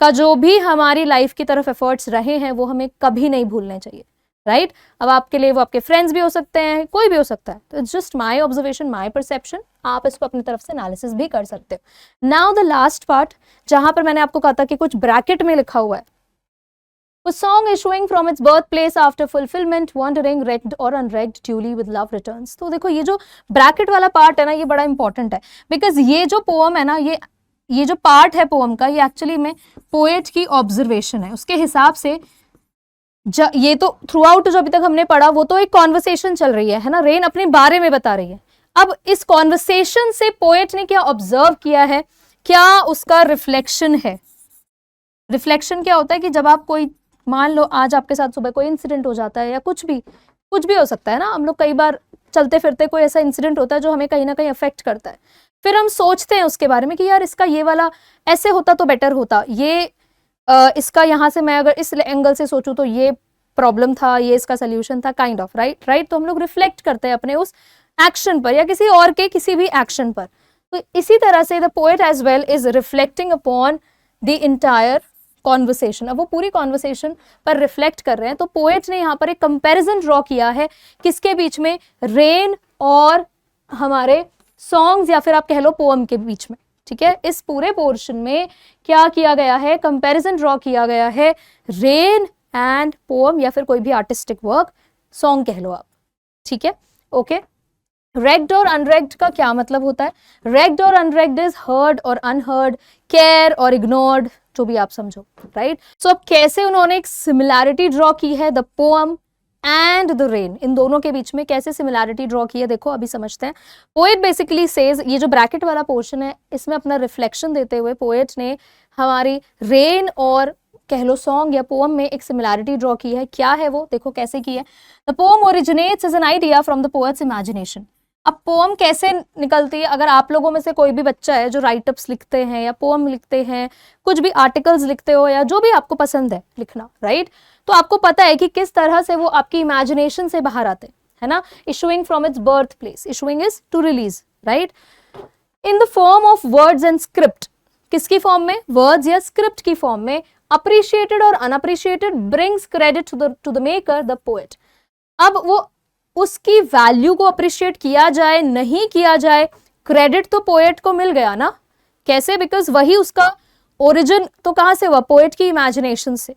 का जो भी हमारी लाइफ की तरफ एफर्ट्स रहे हैं वो हमें कभी नहीं भूलने चाहिए, राइट. अब आपके लिए वो आपके फ्रेंड्स भी हो सकते हैं, कोई भी हो सकता है. तो it's just my observation, my perception, आप इसको अपनी तरफ से एनालिसिस भी कर सकते हो. नाउ द लास्ट पार्ट, जहां पर मैंने आपको कहा था कि कुछ ब्रैकेट में लिखा हुआ है. A song issuing from its birthplace after fulfillment, wandering wrecked or unwrecked duly with love returns. तो देखो ये जो ब्रैकेट वाला पार्ट है ना, ये बड़ा इंपॉर्टेंट है, बिकॉज ये जो पोअम है ना, ये जो पार्ट है पोअम का, ये एक्चुअली में पोएट की ऑब्जर्वेशन है. उसके हिसाब से ये तो थ्रू आउट जो अभी तक हमने पढ़ा वो तो एक कॉन्वर्सेशन चल रही है ना, रेन अपने बारे में बता रही है. अब इस कॉन्वर्सेशन से पोएट ने क्या ऑब्जर्व किया है, क्या उसका रिफ्लेक्शन है. रिफ्लेक्शन क्या होता है कि जब आप कोई, मान लो आज आपके साथ सुबह कोई इंसिडेंट हो जाता है या कुछ भी हो सकता है ना, हम लोग कई बार चलते फिरते कोई ऐसा इंसिडेंट होता है जो हमें कहीं ना कहीं अफेक्ट करता है, फिर हम सोचते हैं उसके बारे में कि यार इसका ये वाला ऐसे होता तो बेटर होता, ये इसका यहाँ से मैं अगर इस एंगल से सोचूं तो ये प्रॉब्लम था, ये इसका सोल्यूशन था, काइंड ऑफ, राइट. तो हम लोग रिफ्लेक्ट करते हैं अपने उस एक्शन पर या किसी और के किसी भी एक्शन पर. तो इसी तरह से the poet as well is reflecting upon the entire conversation. अब वो पूरी कॉन्वर्सेशन पर रिफ्लेक्ट कर रहे हैं. तो पोएट ने यहाँ पर एक कंपैरिजन ड्रॉ किया है किसके बीच में, रेन और हमारे सॉन्ग्स या फिर आप कह लो पोअम के बीच में. ठीक है, इस पूरे पोर्शन में क्या किया गया है, कंपैरिजन ड्रॉ किया गया है रेन एंड पोअम या फिर कोई भी आर्टिस्टिक वर्क, सॉन्ग कह लो आप. ठीक है, ओके. रेग्ड और अनरेग्ड का क्या मतलब होता है. रेग्ड और अनरेग्ड इज हर्ड और अनहर्ड, केयर और इग्नोर्ड, जो भी आप समझो, राइट. सो अब कैसे उन्होंने एक सिमिलैरिटी ड्रॉ की है the poem and the rain, इन दोनों के बीच में कैसे सिमिलैरिटी ड्रॉ की है, देखो अभी समझते हैं. पोएट बेसिकली सेज, ये जो ब्रैकेट वाला पोर्शन है इसमें अपना रिफ्लेक्शन देते हुए पोएट ने हमारी रेन और कह लो सॉन्ग या पोअम में एक सिमिलैरिटी ड्रॉ की है. क्या है वो, देखो कैसे की है. The poem originates as an idea from the poet's imagination. अब पोअम कैसे निकलती है, अगर आप लोगों में से कोई भी बच्चा है जो राइटअप्स लिखते हैं या पोअम लिखते हैं, कुछ भी आर्टिकल्स लिखते हो या जो भी आपको पसंद है लिखना, राइट, तो आपको पता है कि किस तरह से वो आपकी इमेजिनेशन से बाहर आते हैं, है ना, issuing from its birthplace, issuing is to release, right, in the form of words and script, किसकी फॉर्म में, वर्ड्स या स्क्रिप्ट की फॉर्म में, appreciated और unappreciated, brings credit to the maker, the poet. अब वो उसकी वैल्यू को अप्रिशिएट किया जाए नहीं किया जाए, क्रेडिट तो पोएट को मिल गया ना, कैसे, बिकॉज वही उसका ओरिजिन तो कहां से हुआ, पोएट की इमेजिनेशन से,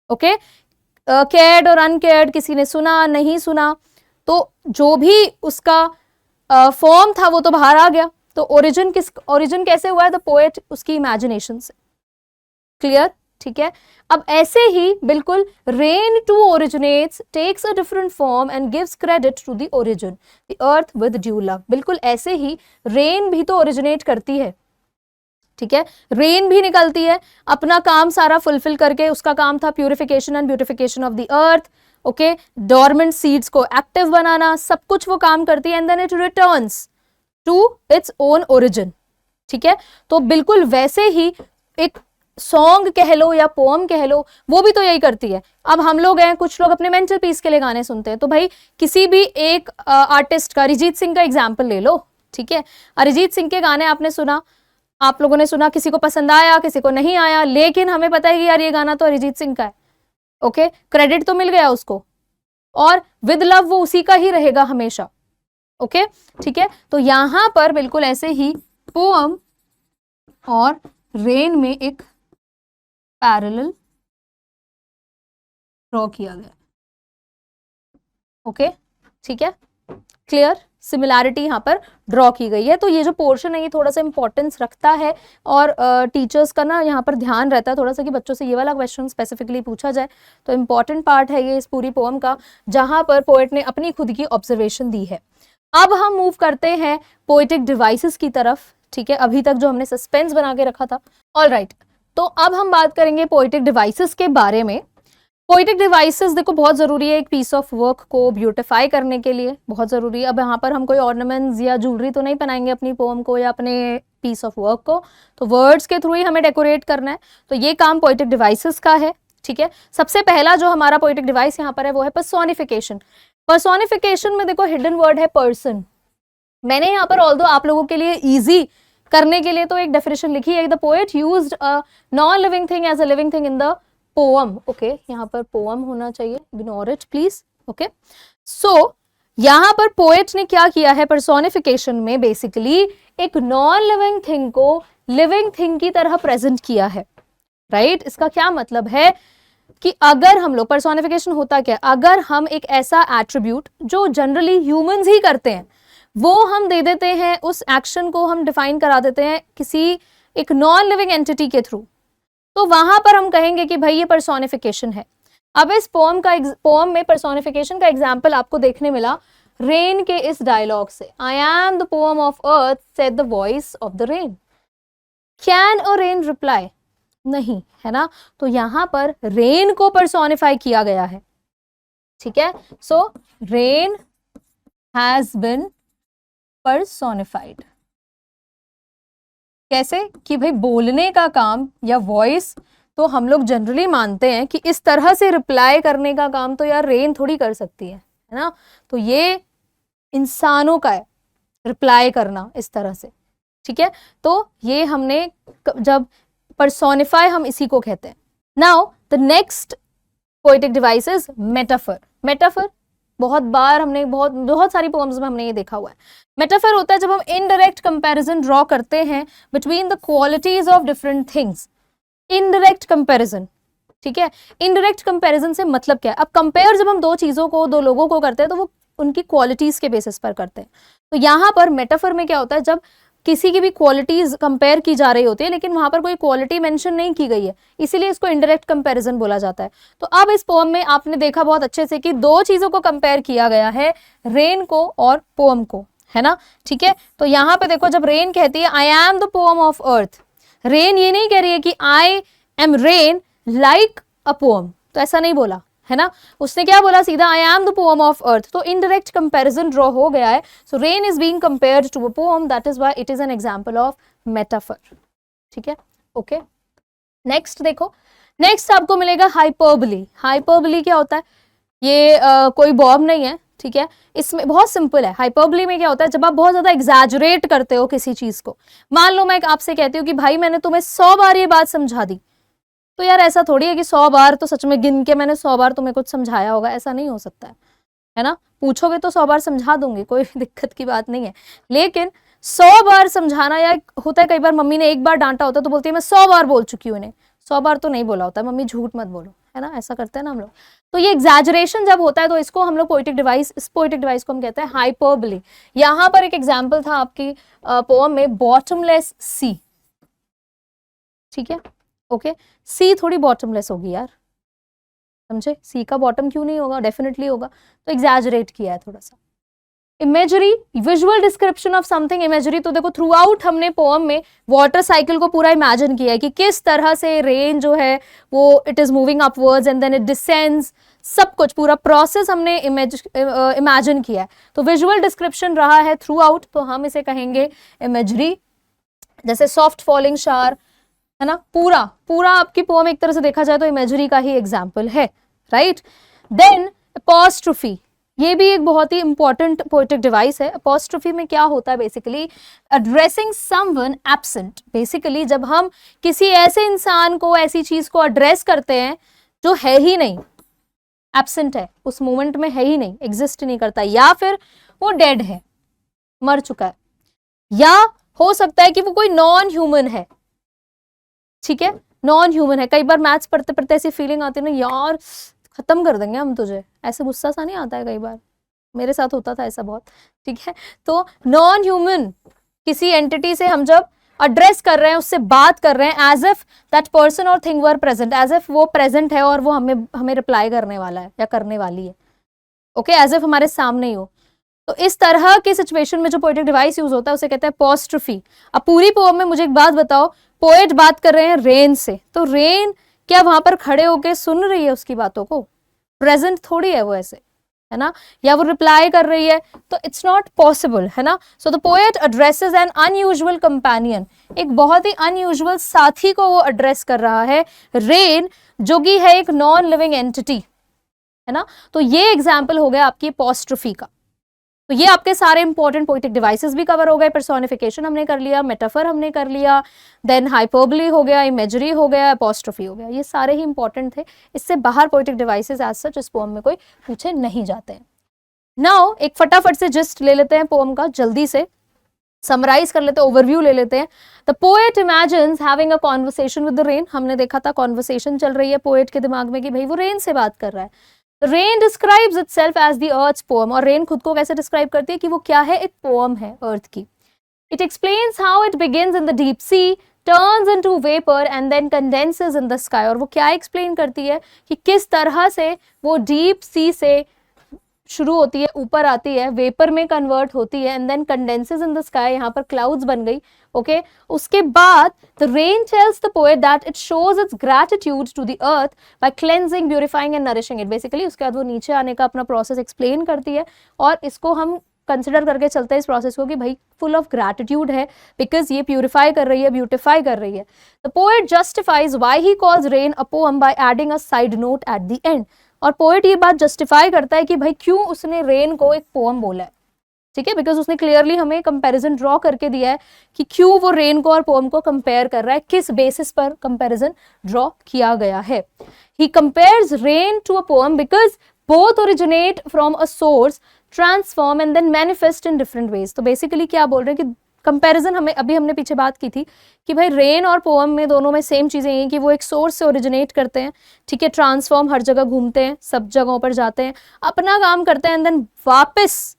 ओके, केयर्ड और अनकेयर्ड, किसी ने सुना नहीं सुना, तो जो भी उसका फॉर्म था वो तो बाहर आ गया, तो ओरिजिन कैसे हुआ है, द पोएट उसकी इमेजिनेशन से, क्लियर, ठीक है। अब ऐसे ही बिल्कुल rain too originates, takes a different form and gives credit to the origin, the earth with due love, बिल्कुल ऐसे ही रेन भी तो ओरिजिनेट करती है, ठीक है, रेन भी निकलती है अपना काम सारा फुलफिल करके, उसका काम था purification and beautification of the earth, okay, dormant seeds को एक्टिव बनाना, सब कुछ वो काम करती है, and then it returns to its own origin, ठीक है। तो बिल्कुल वैसे ही एक सॉन्ग कह लो या पोम कह लो, वो भी तो यही करती है। अब हम लोग हैं, कुछ लोग अपने मेंटल पीस के लिए गाने सुनते हैं, तो भाई किसी भी एक आर्टिस्ट का, अरिजीत सिंह का एग्जाम्पल ले लो, ठीक है, अरिजीत सिंह के गाने आपने सुना, आप लोगों ने सुना, किसी को पसंद आया किसी को नहीं आया, लेकिन हमें पता है कि यार ये गाना तो अरिजीत सिंह का है, ओके, क्रेडिट तो मिल गया उसको, और विद लव वो उसी का ही रहेगा हमेशा, ओके, ठीक है। तो यहां पर बिल्कुल ऐसे ही पोम और रेन में एक पैरेलल ड्रॉ किया गया, ओके, ठीक है, क्लियर, सिमिलैरिटी यहाँ पर ड्रॉ की गई है। तो ये जो पोर्शन है ये थोड़ा सा इंपॉर्टेंस रखता है, और टीचर्स का ना यहाँ पर ध्यान रहता है थोड़ा सा कि बच्चों से ये वाला क्वेश्चन स्पेसिफिकली पूछा जाए, तो इंपॉर्टेंट पार्ट है ये इस पूरी पोएम का, जहां पर पोएट ने अपनी खुद की ऑब्जर्वेशन दी है। अब हम मूव करते हैं पोएटिक डिवाइसेस की तरफ, ठीक है, अभी तक जो हमने सस्पेंस बना के रखा था, ऑलराइट। तो अब हम बात करेंगे पोएटिक डिवाइसेस के बारे में। पोएटिक डिवाइसेस देखो बहुत ज़रूरी है एक पीस ऑफ वर्क को ब्यूटिफाई करने के लिए, बहुत ज़रूरी है। अब यहाँ पर हम कोई ऑर्नामेंट्स या ज्वेलरी तो नहीं पहनाएंगे अपनी पोएम को या अपने पीस ऑफ वर्क को, तो वर्ड्स के थ्रू ही हमें डेकोरेट करना है, तो ये काम पोएटिक डिवाइसेस का है, ठीक है। सबसे पहला जो हमारा पोएटिक डिवाइस यहाँ पर है वो है पर्सोनिफिकेशन। पर्सोनिफिकेशन में देखो हिडन वर्ड है पर्सन, मैंने यहाँ पर ऑल्दो आप लोगों के लिए ईजी करने के लिए तो एक डेफिनेशन लिखी है, the poet used a non living thing as a living thing in the poem, okay, यहाँ पर पोएम होना चाहिए, ignore it please, okay. So यहाँ पर पोएट ने क्या किया है पर्सोनिफिकेशन में, बेसिकली एक नॉन लिविंग थिंग को लिविंग थिंग की तरह प्रेजेंट किया है, राइट। इसका क्या मतलब है कि अगर हम लोग, पर्सोनिफिकेशन होता क्या, अगर हम एक ऐसा एट्रीब्यूट जो जनरली ह्यूमंस ही करते हैं वो हम दे देते हैं, उस एक्शन को हम डिफाइन करा देते हैं किसी एक नॉन लिविंग एंटिटी के थ्रू, तो वहां पर हम कहेंगे कि भाई ये पर्सोनिफिकेशन है। अब इस पोएम में पर्सोनिफिकेशन का एग्जाम्पल आपको देखने मिला रेन के इस डायलॉग से, आई am the poem of earth said the voice of the rain, can a rain reply, नहीं, है ना, तो यहां पर रेन को पर्सोनिफाई किया गया है, ठीक है। So rain has been personified, कैसे कि भाई बोलने का काम या वॉइस तो हम लोग जनरली मानते हैं कि इस तरह से रिप्लाई करने का काम तो यार रेन थोड़ी कर सकती है ना, तो ये इंसानों का है रिप्लाई करना इस तरह से, ठीक है। तो ये हमने जब पर्सोनिफाई हम इसी को कहते हैं। Now the next poetic device is metaphor. Metaphor बहुत बार हमने बहुत सारी पोएम्स में हमने ये देखा हुआ है। मेटाफर होता है जब हम इनडायरेक्ट कंपैरिजन ड्रॉ करते हैं between the qualities of different things, indirect comparison, ठीक है। इनडायरेक्ट कंपैरिजन से मतलब क्या है, अब कंपेयर जब हम दो चीजों को, दो लोगों को करते हैं तो वो उनकी क्वालिटीज के बेसिस पर करते हैं, तो यहाँ पर मेटाफर में क्या होता है, जब किसी की भी क्वालिटीज कंपेयर की जा रही होती है लेकिन वहां पर कोई क्वालिटी मेंशन नहीं की गई है, इसीलिए इसको इनडायरेक्ट कंपैरिजन बोला जाता है। तो अब इस पोएम में आपने देखा बहुत अच्छे से कि दो चीजों को कंपेयर किया गया है, रेन को और पोएम को, है ना, ठीक है। तो यहाँ पे देखो जब रेन कहती है आई am the poem of earth, rain ये नहीं कह रही है कि I am rain like a poem, तो ऐसा नहीं बोला, है ना, उसने क्या बोला सीधा I am the poem of earth, तो इनडायरेक्ट कंपैरिजन ड्रॉ हो गया है। So rain is being compared to a poem, that is why it is an example of metaphor, ठीक है, ओके। नेक्स्ट देखो, नेक्स्ट आपको मिलेगा हाइपरबली। हाइपरबली क्या होता है, ये कोई वर्ब नहीं है, ठीक है, इसमें बहुत सिंपल है। हाइपरबली में क्या होता है, जब आप बहुत ज्यादा एग्जैजरेट करते हो किसी चीज को, मान लो मैं आपसे कहती हूँ कि भाई मैंने तुम्हें 100 बार ये बात समझा दी, तो यार ऐसा थोड़ी है कि 100 बार तो सच में गिन के मैंने 100 बार तुम्हें कुछ समझाया होगा, ऐसा नहीं हो सकता है ना। पूछोगे तो 100 बार समझा दूंगी, कोई दिक्कत की बात नहीं है, लेकिन 100 बार समझाना, या होता है कई बार मम्मी ने एक बार डांटा होता है तो बोलती है मैं 100 बार बोल चुकी हूँ इन्हें, 100 बार तो नहीं बोला होता है, मम्मी झूठ मत बोलो, है ना, ऐसा करते हैं ना हम लोग। तो ये एग्जैजरेशन जब होता है तो इसको हम लोग पोएटिक डिवाइस, इस पोएटिक डिवाइस को हम कहते हैं हाइपरबली। यहां पर एक एग्जाम्पल था आपकी पोएम में, बॉटमलेस सी, ठीक है, ओके, सी थोड़ी बॉटमलेस होगी यार, समझे, सी का बॉटम क्यों नहीं होगा, डेफिनेटली होगा, तो एग्जैजरेट किया है थोड़ा सा। Imagery, visual description of something, imagery तो देखो थ्रू आउट हमने पोएम में वाटर साइकिल को पूरा इमेजिन किया है कि किस तरह से रेन जो है वो it is moving upwards and then it descends, सब कुछ पूरा प्रोसेस हमने इमेजिन किया है, तो विजुअल डिस्क्रिप्शन रहा है थ्रू आउट, तो हम इसे कहेंगे इमेजरी। जैसे सॉफ्ट फॉलिंग शावर, है ना, पूरा पूरा आपकी पोएम एक तरह से देखा जाए तो इमेजरी का ही एग्जाम्पल है, राइट। देन अपॉस्ट्रोफी, ये भी एक बहुत ही इंपॉर्टेंट पोएटिक डिवाइस है। अपॉस्ट्रोफी में क्या होता है, basically addressing someone absent, basically जब हम किसी ऐसे इंसान को, ऐसी चीज को एड्रेस करते हैं जो है ही नहीं, एब्सेंट है, उस मोमेंट में है ही नहीं, एग्जिस्ट नहीं करता, या फिर वो डेड है, मर चुका है, या हो सकता है कि वो कोई नॉन ह्यूमन है, ठीक है, नॉन ह्यूमन है। कई बार मैथ्स पढ़ते पढ़ते ऐसी फीलिंग आती है ना, यार खत्म कर देंगे हम तुझे, ऐसे गुस्सा सा नहीं आता है, कई बार मेरे साथ होता था ऐसा बहुत, ठीक है। तो नॉन ह्यूमन किसी एंटिटी से हम जब एड्रेस कर रहे हैं, उससे बात कर रहे हैं, एज इफ दैट पर्सन और thing were present, as if वो प्रेजेंट है और वो हमें रिप्लाई करने वाला है या करने वाली है, ओके, एज इफ हमारे सामने ही हो। तो इस तरह की सिचुएशन में जो पोएटिक डिवाइस यूज होता है उसे कहते हैं अपॉस्ट्रोफी। अब पूरी पोएम में मुझे एक बात बताओ, पोएट बात कर रहे हैं रेन से, तो रेन क्या वहां पर खड़े होके सुन रही है उसकी बातों को, प्रेजेंट थोड़ी है वो ऐसे, है ना, या वो रिप्लाई कर रही है, तो इट्स नॉट पॉसिबल, है ना। So the poet addresses N unusual companion, एक बहुत ही अनयूजुअल साथी को वो एड्रेस कर रहा है, रेन, जो कि है एक नॉन लिविंग एंटिटी, है ना। तो ये एग्जाम्पल हो गया आपकी अपॉस्ट्रोफी का। तो ये आपके सारे इंपॉर्टेंट पोएटिक डिवाइसेस भी कवर हो गए, पर्सोनिफिकेशन हमने कर लिया, मेटाफर हमने कर लिया, देन हाइपरबली हो गया, इमेजरी हो गया, अपॉस्ट्रोफी हो गया, ये सारे ही इंपॉर्टेंट थे। इससे बाहर पोएटिक डिवाइसेस एज सच इस पोएम में कोई पूछे नहीं जाते हैं। नाउ एक फटाफट से जस्ट ले लेते हैं पोएम का, जल्दी से समराइज कर लेते हैं, ओवरव्यू ले लेते हैं। The poet imagines having a conversation with the rain, हमने देखा था कॉन्वर्सेशन चल रही है पोएट के दिमाग में कि भाई वो रेन से बात कर रहा है। Rain describes itself as the earth's poem, और रेन खुद को कैसे डिस्क्राइब करती है कि वो क्या है, एक पोएम है अर्थ की। It explains how it begins in the deep sea, turns into vapour and then condenses in the sky, और वो क्या एक्सप्लेन करती है कि किस तरह से वो डीप सी से शुरू होती है, ऊपर आती है, वेपर में कन्वर्ट होती है, and then condenses in the sky, यहाँ पर क्लाउड्स बन गई, ओके। उसके बाद the rain tells the poet that it shows its gratitude to the earth by cleansing, beautifying and nourishing it. Basically उसके बाद वो नीचे आने का अपना प्रोसेस एक्सप्लेन करती है, और इसको हम कंसिडर करके चलते हैं इस प्रोसेस को कि भाई फुल ऑफ ग्रैटिट्यूड है, बिकॉज ये प्यूरिफाई कर रही है, ब्यूटिफाई कर रही है। The poet justifies why he calls rain a poem by adding a side note at the end, और पोएट ये बात जस्टिफाई करता है कि भाई क्यों उसने रेन को एक पोएम बोला है, ठीक है, बिकॉज उसने क्लियरली हमें कंपैरिजन ड्रॉ करके दिया है कि क्यों वो रेन को और पोएम को कंपेयर कर रहा है, किस बेसिस पर कंपैरिजन ड्रॉ किया गया है। He compares rain to a poem because both originate from a source, transform and then manifest in different ways. तो बेसिकली क्या बोल रहे हैं कि कंपैरिजन हमें अभी हमने पीछे बात की थी कि भाई रेन और पोएम में दोनों में सेम चीजें हैं कि वो एक सोर्स से ओरिजिनेट करते हैं, ठीक है, ट्रांसफॉर्म, हर जगह घूमते हैं, सब जगहों पर जाते हैं, अपना काम करते हैं, एंड देन वापस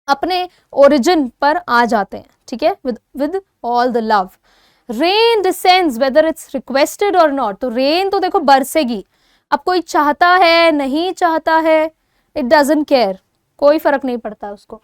अपने ओरिजिन पर आ जाते हैं, ठीक है, with all the love. Rain descends whether it's requested और नॉट, तो रेन तो देखो बरसेगी, अब कोई चाहता है नहीं चाहता है, इट डजंट केयर, कोई फर्क नहीं पड़ता उसको।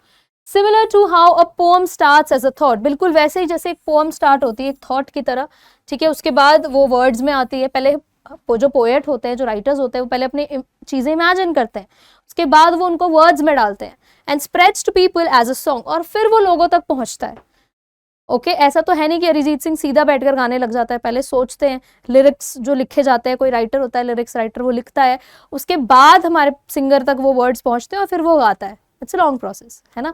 Similar to how a poem starts as a thought, बिल्कुल वैसे ही जैसे एक पोएम स्टार्ट होती है एक थॉट की तरह, ठीक है, उसके बाद वो वर्ड्स में आती है। पहले वो जो पोएट होते हैं, जो राइटर्स होते हैं, वो पहले अपनी चीजें इमेजिन करते हैं, उसके बाद वो उनको वर्ड्स में डालते हैं, and spreads to people as a song, और फिर वो लोगों तक पहुंचता है। ओके ऐसा तो है नहीं कि अरिजीत सिंह सीधा बैठकर गाने लग जाता है, पहले सोचते हैं, लिरिक्स जो लिखे जाते हैं, कोई राइटर होता है लिरिक्स राइटर, वो लिखता है, उसके बाद हमारे सिंगर तक वो वर्ड्स पहुंचते हैं और फिर वो गाता है। इट्स अ लॉन्ग प्रोसेस, है ना।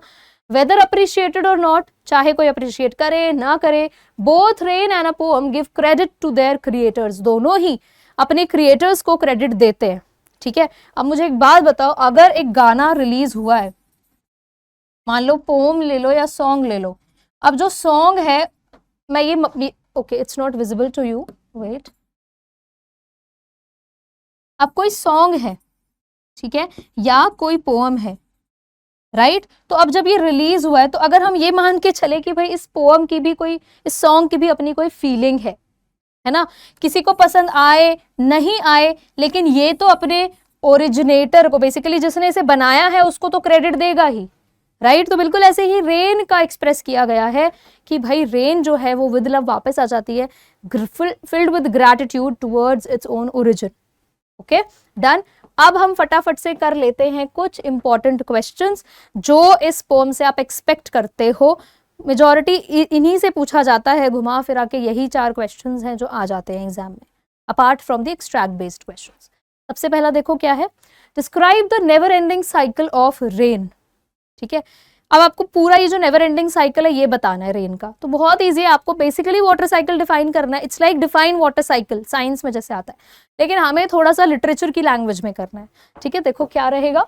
वेदर अप्रिशिएटेड और नॉट, चाहे कोई अप्रिशिएट करे ना करे, both rain and a poem give credit to their creators, दोनों ही अपने क्रिएटर्स को क्रेडिट देते हैं, ठीक है। अब मुझे एक बात बताओ, अगर एक गाना रिलीज हुआ है, मान लो पोम ले लो या सॉन्ग ले लो, अब जो सॉन्ग है, मैं ये okay it's not visible to you, wait, अब कोई सॉन्ग है, ठीक है, या कोई पोएम है, राइट तो अब जब ये रिलीज हुआ है, तो अगर हम ये मान के चले कि भाई इस पोएम की भी कोई, इस सॉन्ग की भी अपनी कोई फीलिंग है ना, किसी को पसंद आए नहीं आए, लेकिन ये तो अपने ओरिजिनेटर को, बेसिकली जिसने इसे बनाया है उसको तो क्रेडिट देगा ही, राइट तो बिल्कुल ऐसे ही रेन का एक्सप्रेस किया गया है कि भाई रेन जो है वो विद लव वापस आ जाती है, filled with gratitude towards it's own origin. Okay done. अब हम फटाफट से कर लेते हैं कुछ इंपॉर्टेंट क्वेश्चंस जो इस पोम से आप एक्सपेक्ट करते हो, मेजॉरिटी इन्हीं से पूछा जाता है, घुमा फिरा के यही 4 क्वेश्चंस हैं जो आ जाते हैं एग्जाम में, apart from the extract based questions. सबसे पहला देखो क्या है, describe the never ending cycle of rain, ठीक है। अब आपको पूरा ये जो नेवर एंडिंग साइकिल है ये बताना है रेन का, तो बहुत ईजी है, आपको बेसिकली वाटर साइकिल डिफाइन करना है, it's like define water cycle, science में जैसे आता है, लेकिन हमें थोड़ा सा लिटरेचर की लैंग्वेज में करना है, ठीक है। देखो क्या रहेगा,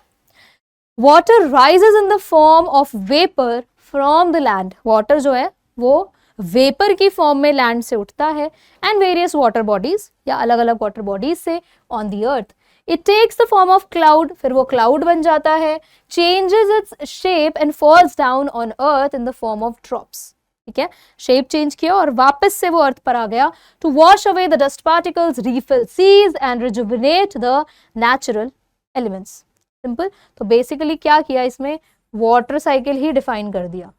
water rises in the form of vapour from the land, water जो है वो वेपर की फॉर्म में लैंड से उठता है, एंड वेरियस वाटर बॉडीज या अलग अलग वाटर बॉडीज से on the earth, it takes the form of cloud, फिर वो क्लाउड बन जाता है, changes its shape and falls down on earth in the form of drops, ठीक है, शेप चेंज किया और वापस से वो अर्थ पर आ गया, to wash away the dust particles, refill seas and rejuvenate the natural elements. Simple. तो बेसिकली क्या किया इसमें, वाटर साइकिल ही डिफाइन कर दिया,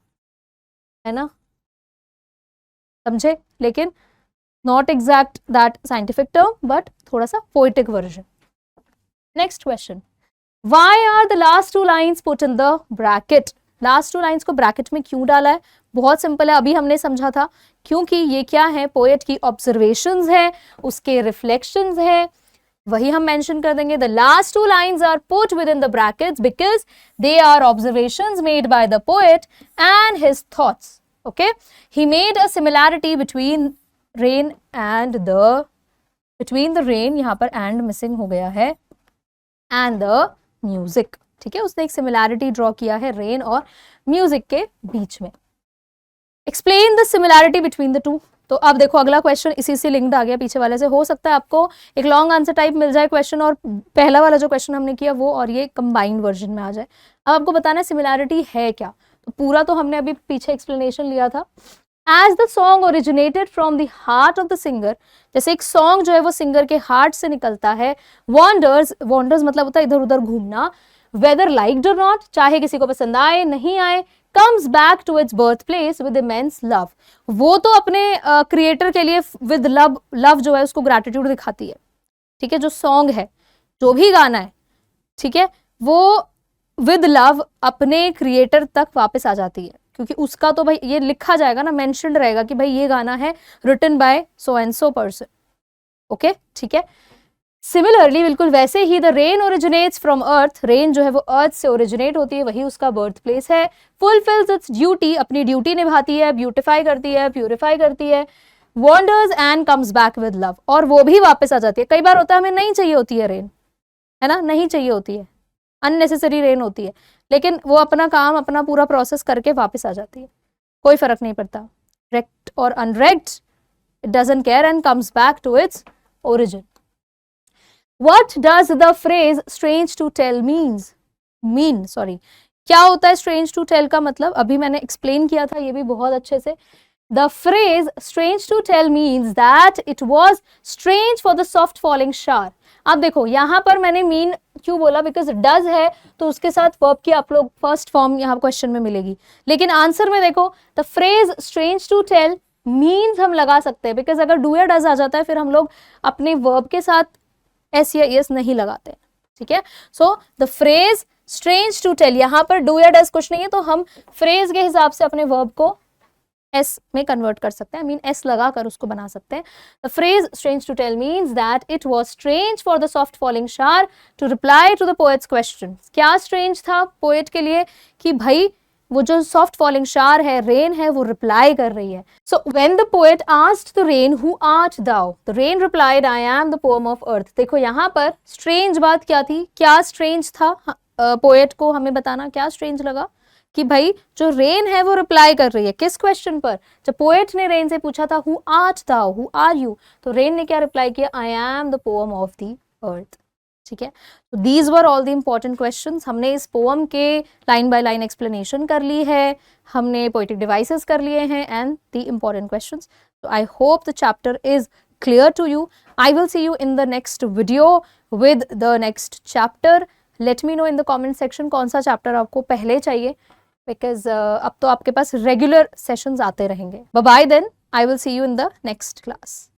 है ना, समझे, लेकिन not exact that scientific term, but थोड़ा सा poetic version. Next question, why are the last 2 lines put in the bracket, last 2 lines को ब्रैकेट में क्यों डाला है, बहुत सिंपल है, अभी हमने समझा था, क्योंकि ये क्या है, पोएट की ऑब्जर्वेशंस है, उसके रिफ्लेक्शंस है, वही हम मेंशन कर देंगे। The last 2 lines are put within the brackets because they are observations made by the poet and his thoughts. Okay, he made a similarity between rain and the, between the rain, यहाँ पर एंड मिसिंग हो गया है, एंड द म्यूजिक, ठीक है, उसने एक सिमिलैरिटी ड्रॉ किया है रेन और म्यूजिक के बीच में। Explain the similarity between the two. तो अब देखो अगला क्वेश्चन इसी से लिंक्ड आ गया पीछे वाले से, हो सकता है आपको एक लॉन्ग आंसर टाइप मिल जाए क्वेश्चन और पहला वाला जो क्वेश्चन हमने किया वो और ये कंबाइंड वर्जन में आ जाए। अब आपको बताना है सिमिलैरिटी है क्या, तो पूरा तो हमने अभी पीछे एक्सप्लेनेशन लिया था। As the song originated from the heart of the singer, जैसे एक सॉन्ग जो है वो सिंगर के हार्ट से निकलता है, wanders, wanders मतलब होता है इधर उधर घूमना, whether liked or not, चाहे किसी को पसंद आए नहीं आए, comes back to its birthplace with immense love, वो तो अपने क्रिएटर के लिए with love, love जो है उसको ग्रैटिट्यूड दिखाती है, ठीक है, जो सॉन्ग है, जो भी गाना है, ठीक है, वो विद लव अपने क्रिएटर तक वापस आ जाती है, क्योंकि उसका तो भाई ये लिखा जाएगा ना, मेंशन्ड रहेगा कि भाई ये गाना है written by so and so person. Okay, ठीक है। सिमिलरली, बिल्कुल वैसे ही, the rain originates from earth, rain जो है वो अर्थ से ओरिजिनेट होती है, वही उसका बर्थ प्लेस है। फुलफिल्स इट्स ड्यूटी, अपनी ड्यूटी निभाती है, ब्यूटिफाई करती है, प्यूरिफाई करती है। Wanders and comes back with love, और वो भी वापस आ जाती है। कई बार होता है हमें नहीं चाहिए होती है रेन, है ना, नहीं चाहिए होती है, अननेसेसरी रेन होती है, लेकिन वो अपना काम, अपना पूरा प्रोसेस करके वापस आ जाती है, कोई फर्क नहीं पड़ता, रेक्ट और unrecked, it doesn't care and comes back to its origin. What does the phrase strange to tell mean? क्या होता है strange to tell का मतलब, अभी मैंने एक्सप्लेन किया था ये भी बहुत अच्छे से। The phrase strange to tell means that it was strange for the soft falling shower. अब देखो यहाँ पर मैंने मीन क्यों बोला, बिकॉज डज है तो उसके साथ वर्ब की आप लोग फर्स्ट फॉर्म यहाँ क्वेश्चन में मिलेगी, लेकिन आंसर में देखो the phrase strange to tell means हम लगा सकते हैं, बिकॉज अगर डू या डज आ जाता है फिर हम लोग अपने वर्ब के साथ एस या एस नहीं लगाते हैं, ठीक है। So the phrase strange to tell, यहाँ पर डू या डज कुछ नहीं है, तो हम फ्रेज के हिसाब से अपने वर्ब को एस में कन्वर्ट कर सकते हैं, I mean एस लगा कर उसको बना सकते हैं. The phrase strange to tell means that it was strange for the soft falling shower to reply to the poet's question. क्या स्ट्रेंज था पोएट के लिए कि भाई वो जो सॉफ्ट फॉलिंग शार है, रेन है, वो रिप्लाई कर रही है. So when the poet asked the rain who art thou, the rain replied I am the poem of earth. देखो यहाँ पर स्ट्रेंज बात क्या थी, क्या स्ट्रेंज था पोएट को हमें बताना, क्या स्ट्रेंज लगा कि भाई जो रेन है वो रिप्लाई कर रही है किस क्वेश्चन पर. जब पोएट ने रेन से पूछा था who art thou, who are you, तो रेन ने क्या रिप्लाई किया, I am the poem of the earth. ठीक है, तो these were all the important questions. हमने इस पोएम के लाइन बाय लाइन एक्सप्लेनेशन कर ली है, हमने पोएटिक डिवाइसेस कर लिए हैं and the important questions. So I hope the chapter is clear to you. I will see you in the next video with the next chapter. Let me know in the comment section कौन सा chapter आपको पहले चाहिए, because अब तो आपके पास regular sessions आते रहेंगे. Bye bye then. I will see you in the next class.